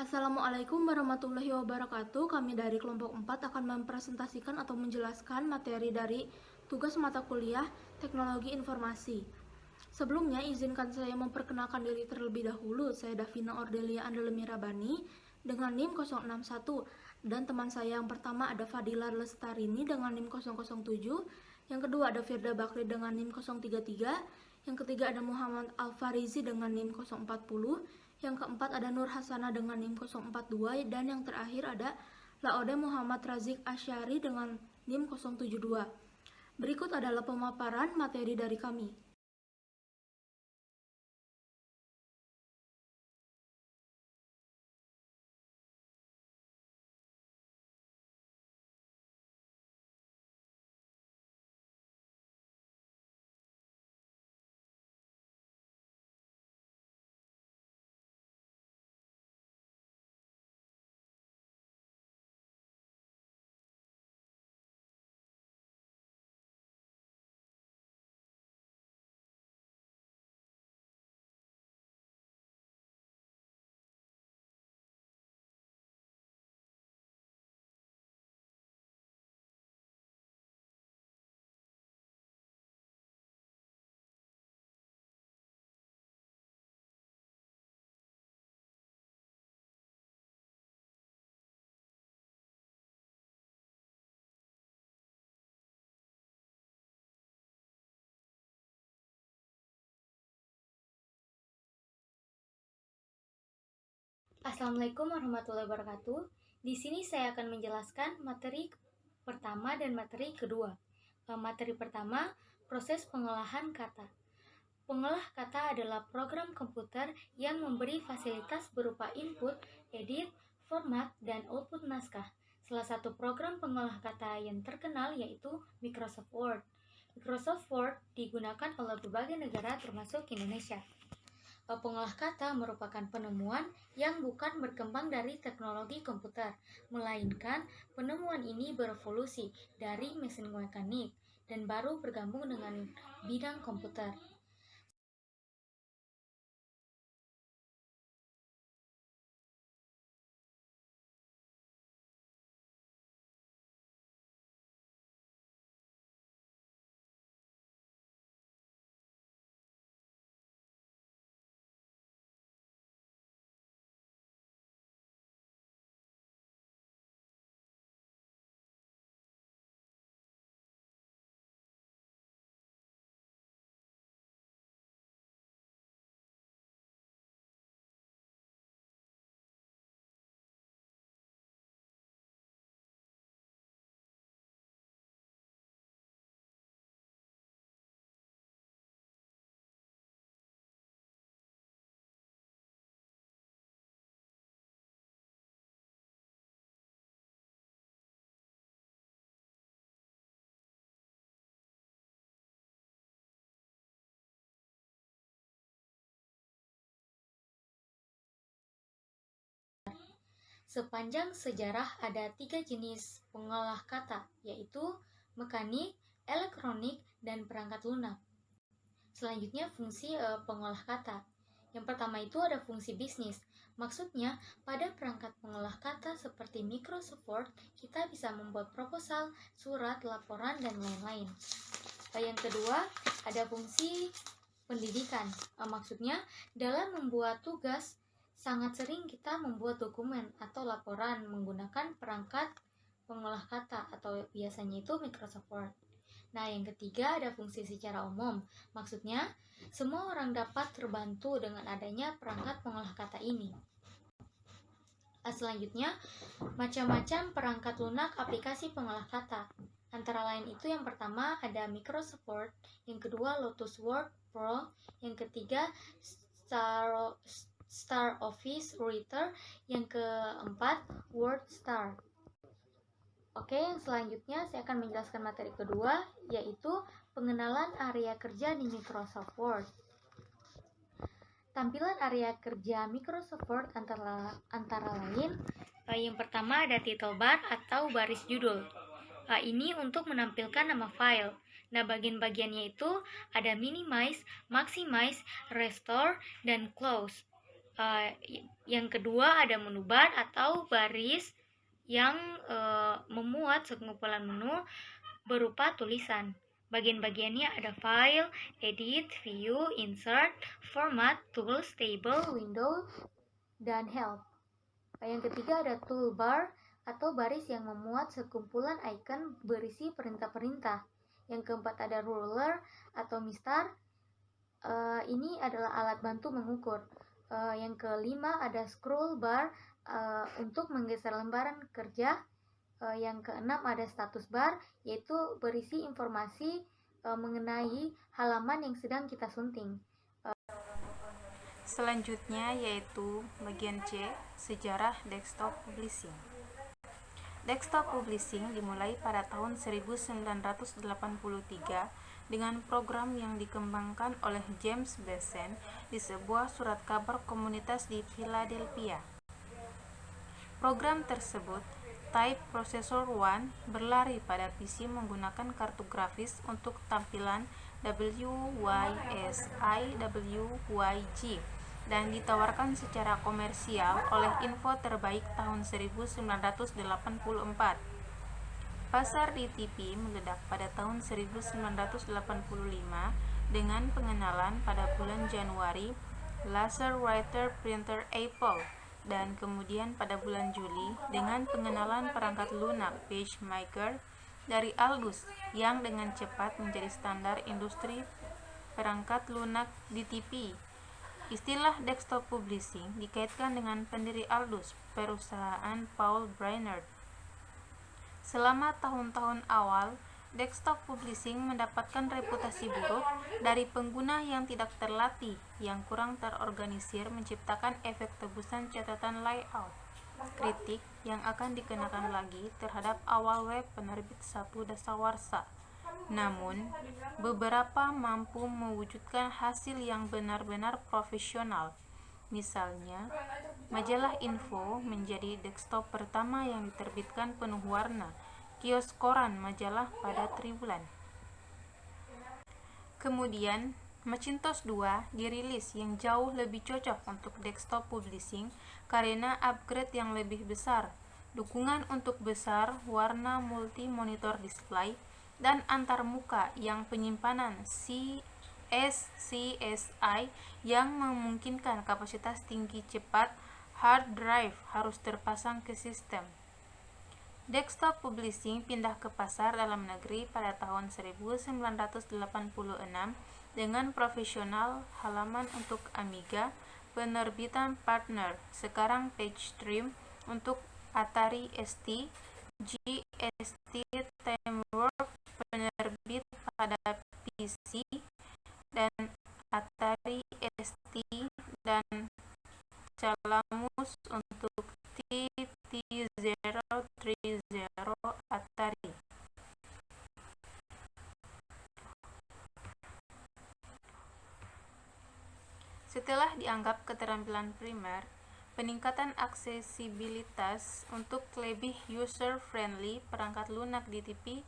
Assalamualaikum warahmatullahi wabarakatuh. Kami dari kelompok 4 akan mempresentasikan atau menjelaskan materi dari tugas mata kuliah Teknologi Informasi. Sebelumnya, izinkan saya memperkenalkan diri terlebih dahulu. Saya Davina Ordelia Andelemira Bani dengan NIM 061 dan teman saya yang pertama ada Fadila Lestarini dengan NIM 007, yang kedua ada Firda Bakri dengan NIM 033, yang ketiga ada Muhammad Alfarizi dengan NIM 040, yang keempat ada Nur Hasana dengan NIM 042, dan yang terakhir ada Laode Muhammad Razik Asyari dengan NIM 072. Berikut adalah pemaparan materi dari kami. Assalamualaikum warahmatullahi wabarakatuh. Di sini saya akan menjelaskan materi pertama dan materi kedua. Materi pertama, proses pengolahan kata. Pengolah kata adalah program komputer yang memberi fasilitas berupa input, edit, format, dan output naskah. Salah satu program pengolah kata yang terkenal yaitu Microsoft Word. Microsoft Word digunakan oleh berbagai negara termasuk Indonesia. Pengolah kata merupakan penemuan yang bukan berkembang dari teknologi komputer, melainkan penemuan ini berevolusi dari mesin mekanik dan baru bergabung dengan bidang komputer. Sepanjang sejarah ada 3 jenis pengolah kata, yaitu mekanik, elektronik, dan perangkat lunak. Selanjutnya fungsi pengolah kata. Yang pertama itu ada fungsi bisnis. Maksudnya, pada perangkat pengolah kata seperti Microsoft Word, kita bisa membuat proposal, surat, laporan, dan lain-lain. Yang kedua, ada fungsi pendidikan. Maksudnya, dalam membuat tugas, sangat sering kita membuat dokumen atau laporan menggunakan perangkat pengolah kata atau biasanya itu Microsoft Word. Nah, yang ketiga ada fungsi secara umum. Maksudnya, semua orang dapat terbantu dengan adanya perangkat pengolah kata ini. Selanjutnya, macam-macam perangkat lunak aplikasi pengolah kata. Antara lain itu yang pertama ada Microsoft Word, yang kedua Lotus Word Pro, yang ketiga Star Office Writer, yang keempat WordStar. Oke, yang selanjutnya saya akan menjelaskan materi kedua, yaitu pengenalan area kerja di Microsoft Word. Tampilan area kerja Microsoft Word antara lain, yang pertama ada title bar atau baris judul. Ini untuk menampilkan nama file. Nah, bagian-bagiannya itu ada minimize, maximize, restore, dan close. Yang kedua ada menu bar atau baris yang memuat sekumpulan menu berupa tulisan. Bagian-bagiannya ada file, edit, view, insert, format, tools, table, window, dan help. Yang ketiga ada toolbar atau baris yang memuat sekumpulan icon berisi perintah-perintah. Yang keempat ada ruler atau mistar. Ini adalah alat bantu mengukur. Yang kelima ada scroll bar untuk menggeser lembaran kerja. Yang keenam ada status bar, yaitu berisi informasi mengenai halaman yang sedang kita sunting. Selanjutnya yaitu bagian C, sejarah desktop publishing. Desktop publishing dimulai pada tahun 1983 dengan program yang dikembangkan oleh James Besant di sebuah surat kabar komunitas di Philadelphia. Program tersebut, Type Processor One, berlari pada PC menggunakan kartu grafis untuk tampilan WYSIWYG dan ditawarkan secara komersial oleh Info Terbaik tahun 1984. Pasar DTP meledak pada tahun 1985 dengan pengenalan pada bulan Januari Laser Writer Printer Apple, dan kemudian pada bulan Juli dengan pengenalan perangkat lunak PageMaker dari Aldus yang dengan cepat menjadi standar industri perangkat lunak DTP. Istilah desktop publishing dikaitkan dengan pendiri Aldus, perusahaan Paul Brainerd. Selama tahun-tahun awal, desktop publishing mendapatkan reputasi buruk dari pengguna yang tidak terlatih, yang kurang terorganisir menciptakan efek tebusan catatan layout. Kritik yang akan dikenakan lagi terhadap awal web penerbit Satu Dasawarsa. Namun, beberapa mampu mewujudkan hasil yang benar-benar profesional. Misalnya, majalah Info menjadi desktop pertama yang diterbitkan penuh warna, kios koran majalah pada tribulan. Kemudian, Macintosh 2 dirilis yang jauh lebih cocok untuk desktop publishing karena upgrade yang lebih besar, dukungan untuk besar warna multi-monitor display, dan antarmuka yang penyimpanan SCSI yang memungkinkan kapasitas tinggi cepat. Hard drive harus terpasang ke sistem. Desktop publishing pindah ke pasar dalam negeri pada tahun 1986 dengan profesional halaman untuk Amiga, penerbitan Partner, sekarang PageStream, untuk Atari ST, GST Timeworks, penerbit pada PC, dan Atari ST, dan Calamus untuk TT030 Atari. Setelah dianggap keterampilan primer, peningkatan aksesibilitas untuk lebih user-friendly perangkat lunak DTP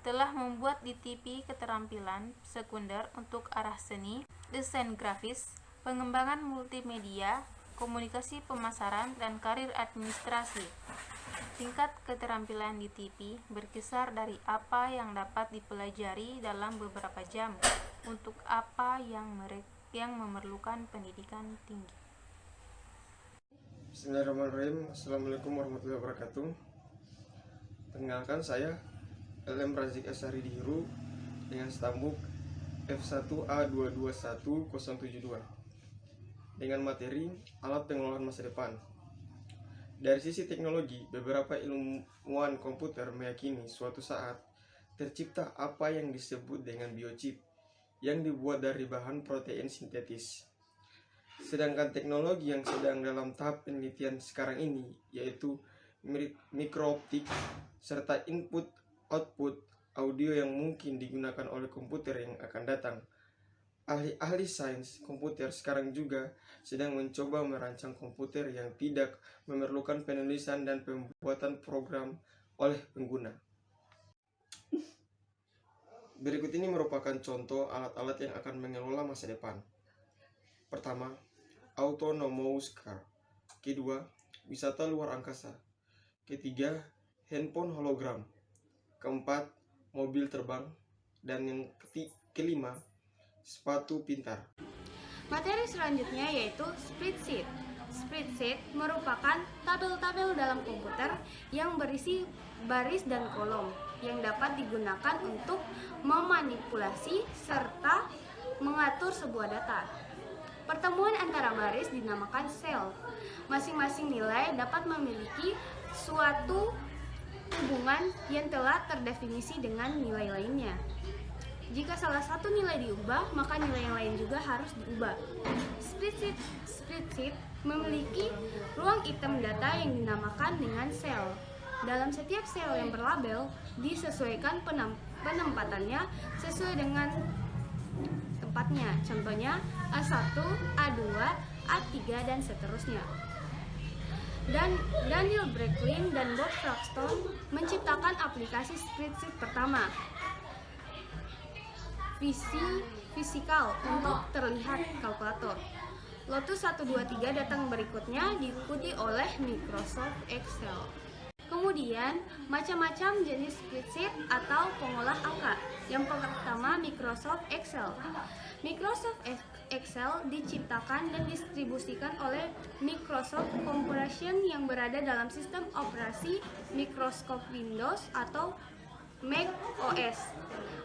telah membuat DTP keterampilan sekunder untuk arah seni, desain grafis, pengembangan multimedia, komunikasi pemasaran, dan karir administrasi. Tingkat keterampilan DTP berkisar dari apa yang dapat dipelajari dalam beberapa jam untuk apa yang memerlukan pendidikan tinggi. Bismillahirrahmanirrahim. Assalamualaikum warahmatullahi wabarakatuh. Perkenalkan, saya LM Razik Asari Dihiru dengan stambuk F1A221072 dengan materi alat pengolahan masa depan. Dari sisi teknologi, beberapa ilmuwan komputer meyakini suatu saat tercipta apa yang disebut dengan biochip yang dibuat dari bahan protein sintetis. Sedangkan teknologi yang sedang dalam tahap penelitian sekarang ini yaitu mikrooptik serta input-output audio yang mungkin digunakan oleh komputer yang akan datang. Ahli-ahli sains komputer sekarang juga sedang mencoba merancang komputer yang tidak memerlukan penulisan dan pembuatan program oleh pengguna. Berikut ini merupakan contoh alat-alat yang akan mengelola masa depan. Pertama, autonomous car. Kedua, wisata luar angkasa. Ketiga, handphone hologram. Keempat, mobil terbang. Dan yang kelima, sepatu pintar. Materi selanjutnya yaitu spreadsheet. Spreadsheet merupakan tabel-tabel dalam komputer yang berisi baris dan kolom yang dapat digunakan untuk memanipulasi serta mengatur sebuah data. Pertemuan antara baris dinamakan sel. Masing-masing nilai dapat memiliki suatu hubungan yang telah terdefinisi dengan nilai lainnya. Jika salah satu nilai diubah, maka nilai yang lain juga harus diubah. Spreadsheet memiliki ruang item data yang dinamakan dengan sel. Dalam setiap sel yang berlabel, disesuaikan penempatannya sesuai dengan tempatnya. Contohnya A1, A2, A3, dan seterusnya. Dan Daniel Brecklin dan Bob Fraxton menciptakan aplikasi spreadsheet pertama, fisikal untuk terlihat kalkulator. Lotus 123 datang berikutnya, diikuti oleh Microsoft Excel. Kemudian, macam-macam jenis spreadsheet atau pengolah angka. Yang pertama, Microsoft Excel. Microsoft Excel diciptakan dan didistribusikan oleh Microsoft Corporation yang berada dalam sistem operasi Microsoft Windows atau Mac OS.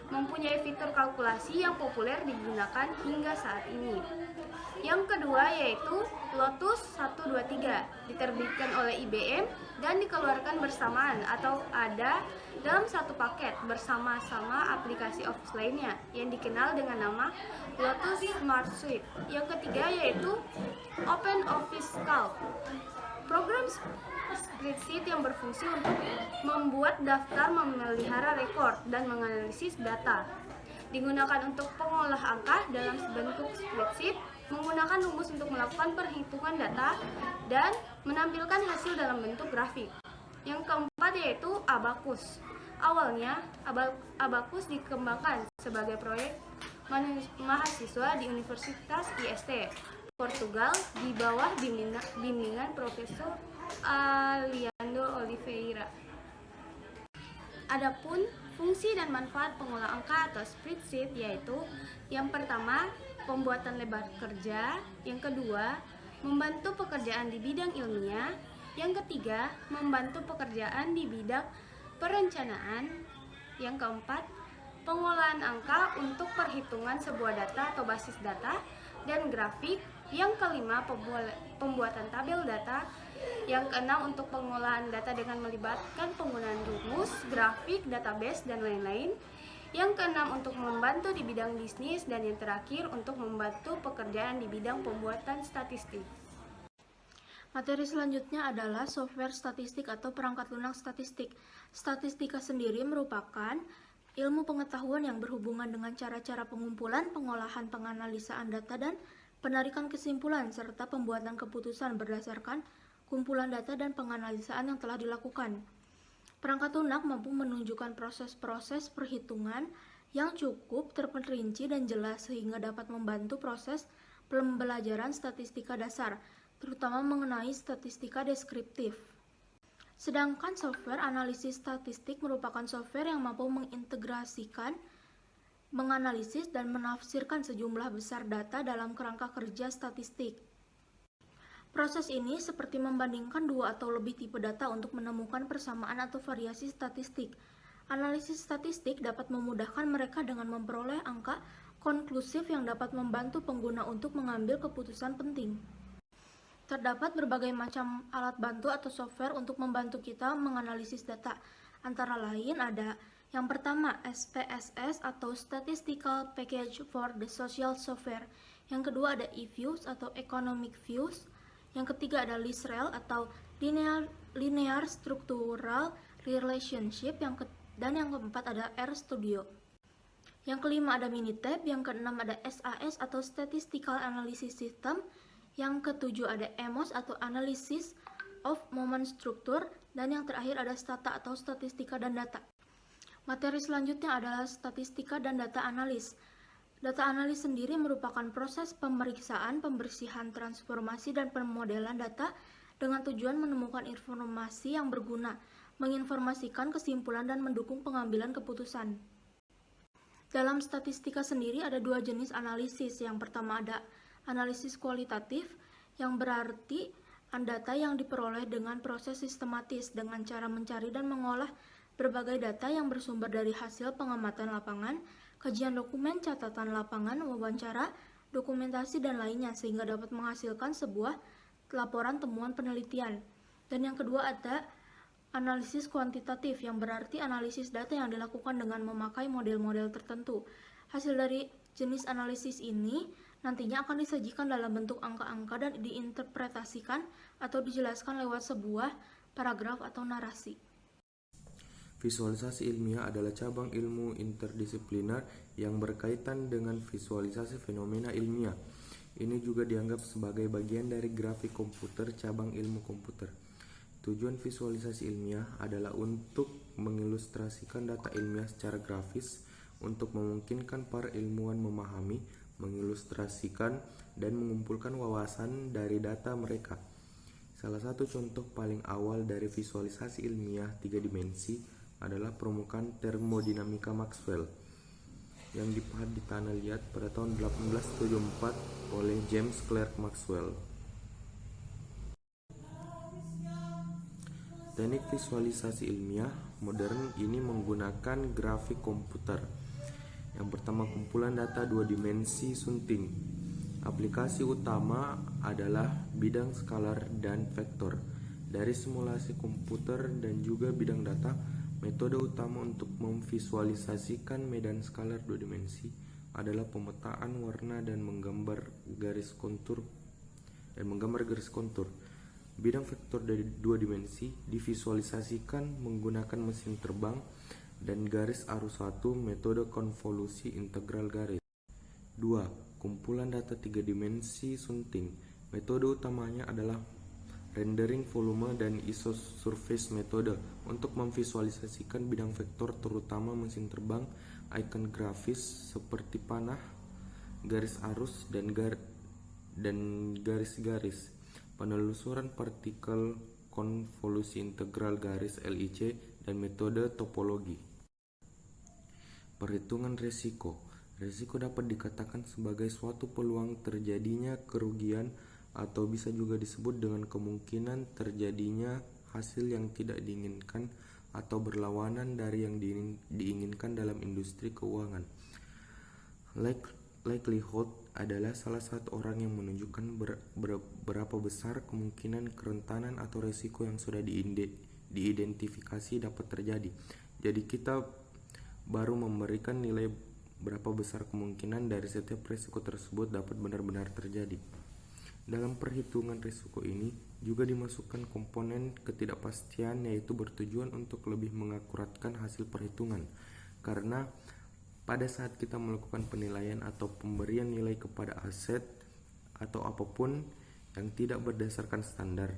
Mempunyai fitur kalkulasi yang populer digunakan hingga saat ini. Yang kedua yaitu Lotus 123, diterbitkan oleh IBM dan dikeluarkan bersamaan atau ada dalam satu paket bersama-sama aplikasi Office lainnya yang dikenal dengan nama Lotus Smart Suite. Yang ketiga yaitu OpenOffice Calc, program spreadsheet yang berfungsi untuk membuat daftar, memelihara rekor, dan menganalisis data. Digunakan untuk pengolah angka dalam bentuk spreadsheet, menggunakan rumus untuk melakukan perhitungan data dan menampilkan hasil dalam bentuk grafik. Yang keempat yaitu Abacus. Awalnya, Abacus dikembangkan sebagai proyek mahasiswa di Universitas IST, Portugal di bawah bimbingan Profesor Aliando Oliveira. Adapun fungsi dan manfaat pengolah angka atau spreadsheet yaitu yang pertama, pembuatan lebar kerja, yang kedua, membantu pekerjaan di bidang ilmiah, yang ketiga, membantu pekerjaan di bidang perencanaan, yang keempat, pengolahan angka untuk perhitungan sebuah data atau basis data dan grafik, yang kelima, pembuatan tabel data, yang keenam, untuk pengolahan data dengan melibatkan penggunaan rumus, grafik, database, dan lain-lain. Yang keenam, untuk membantu di bidang bisnis, dan yang terakhir untuk membantu pekerjaan di bidang pembuatan statistik. Materi selanjutnya adalah software statistik atau perangkat lunak statistik. Statistika sendiri merupakan ilmu pengetahuan yang berhubungan dengan cara-cara pengumpulan, pengolahan, penganalisaan data, dan penarikan kesimpulan, serta pembuatan keputusan berdasarkan kumpulan data dan penganalisaan yang telah dilakukan. Perangkat lunak mampu menunjukkan proses-proses perhitungan yang cukup terperinci dan jelas sehingga dapat membantu proses pembelajaran statistika dasar, terutama mengenai statistika deskriptif. Sedangkan software analisis statistik merupakan software yang mampu mengintegrasikan, menganalisis, dan menafsirkan sejumlah besar data dalam kerangka kerja statistik. Proses ini seperti membandingkan dua atau lebih tipe data untuk menemukan persamaan atau variasi statistik. Analisis statistik dapat memudahkan mereka dengan memperoleh angka konklusif yang dapat membantu pengguna untuk mengambil keputusan penting. Terdapat berbagai macam alat bantu atau software untuk membantu kita menganalisis data. Antara lain ada yang pertama SPSS atau Statistical Package for the Social Software. Yang kedua ada eViews atau Economic Views. Yang ketiga ada LISREL atau Linear Structural Relationship, dan yang keempat ada RStudio. Yang kelima ada Minitab, yang keenam ada SAS atau Statistical Analysis System, yang ketujuh ada EMOS atau Analysis of Moment Structure, dan yang terakhir ada Stata atau Statistika dan Data. Materi selanjutnya adalah Statistika dan Data Analis. Data analis sendiri merupakan proses pemeriksaan, pembersihan, transformasi, dan pemodelan data dengan tujuan menemukan informasi yang berguna, menginformasikan kesimpulan, dan mendukung pengambilan keputusan. Dalam statistika sendiri ada dua jenis analisis. Yang pertama ada analisis kualitatif, yang berarti data yang diperoleh dengan proses sistematis dengan cara mencari dan mengolah berbagai data yang bersumber dari hasil pengamatan lapangan, kajian dokumen, catatan lapangan, wawancara, dokumentasi, dan lainnya sehingga dapat menghasilkan sebuah laporan temuan penelitian. Dan yang kedua ada analisis kuantitatif yang berarti analisis data yang dilakukan dengan memakai model-model tertentu. Hasil dari jenis analisis ini nantinya akan disajikan dalam bentuk angka-angka dan diinterpretasikan atau dijelaskan lewat sebuah paragraf atau narasi. Visualisasi ilmiah adalah cabang ilmu interdisipliner yang berkaitan dengan visualisasi fenomena ilmiah. Ini juga dianggap sebagai bagian dari grafik komputer, cabang ilmu komputer. Tujuan visualisasi ilmiah adalah untuk mengilustrasikan data ilmiah secara grafis untuk memungkinkan para ilmuwan memahami, mengilustrasikan, dan mengumpulkan wawasan dari data mereka. Salah satu contoh paling awal dari visualisasi ilmiah 3 dimensi adalah permukaan termodinamika Maxwell yang ditanya pada tahun 1874 oleh James Clerk Maxwell. Teknik visualisasi ilmiah modern ini menggunakan grafik komputer. Yang pertama, kumpulan data 2 dimensi sunting. Aplikasi utama adalah bidang skalar dan vektor. Dari simulasi komputer dan juga bidang data, metode utama untuk memvisualisasikan medan skalar 2 dimensi adalah pemetaan warna dan menggambar garis kontur. Bidang vektor dari 2 dimensi divisualisasikan menggunakan mesin terbang dan garis arus 1 metode konvolusi integral garis. 2. Kumpulan data 3 dimensi sunting. Metode utamanya adalah rendering volume dan isosurface metode untuk memvisualisasikan bidang vektor terutama mesin terbang, icon grafis seperti panah, garis arus, dan garis-garis. Penelusuran partikel konvolusi integral garis LIC dan metode topologi. Perhitungan risiko. Risiko dapat dikatakan sebagai suatu peluang terjadinya kerugian atau bisa juga disebut dengan kemungkinan terjadinya hasil yang tidak diinginkan atau berlawanan dari yang diinginkan dalam industri keuangan. Likelihood adalah salah satu orang yang menunjukkan berapa besar kemungkinan kerentanan atau risiko yang sudah diidentifikasi dapat terjadi. Jadi kita baru memberikan nilai berapa besar kemungkinan dari setiap risiko tersebut dapat benar-benar terjadi. Dalam perhitungan risiko ini juga dimasukkan komponen ketidakpastian, yaitu bertujuan untuk lebih mengakuratkan hasil perhitungan. Karena pada saat kita melakukan penilaian atau pemberian nilai kepada aset atau apapun yang tidak berdasarkan standar,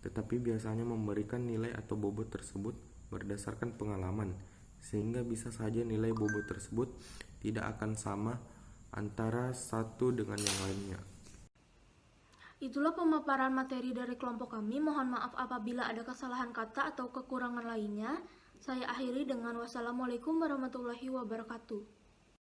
tetapi biasanya memberikan nilai atau bobot tersebut berdasarkan pengalaman, sehingga bisa saja nilai bobot tersebut tidak akan sama antara satu dengan yang lainnya. Itulah pemaparan materi dari kelompok kami. Mohon maaf apabila ada kesalahan kata atau kekurangan lainnya. Saya akhiri dengan wassalamualaikum warahmatullahi wabarakatuh.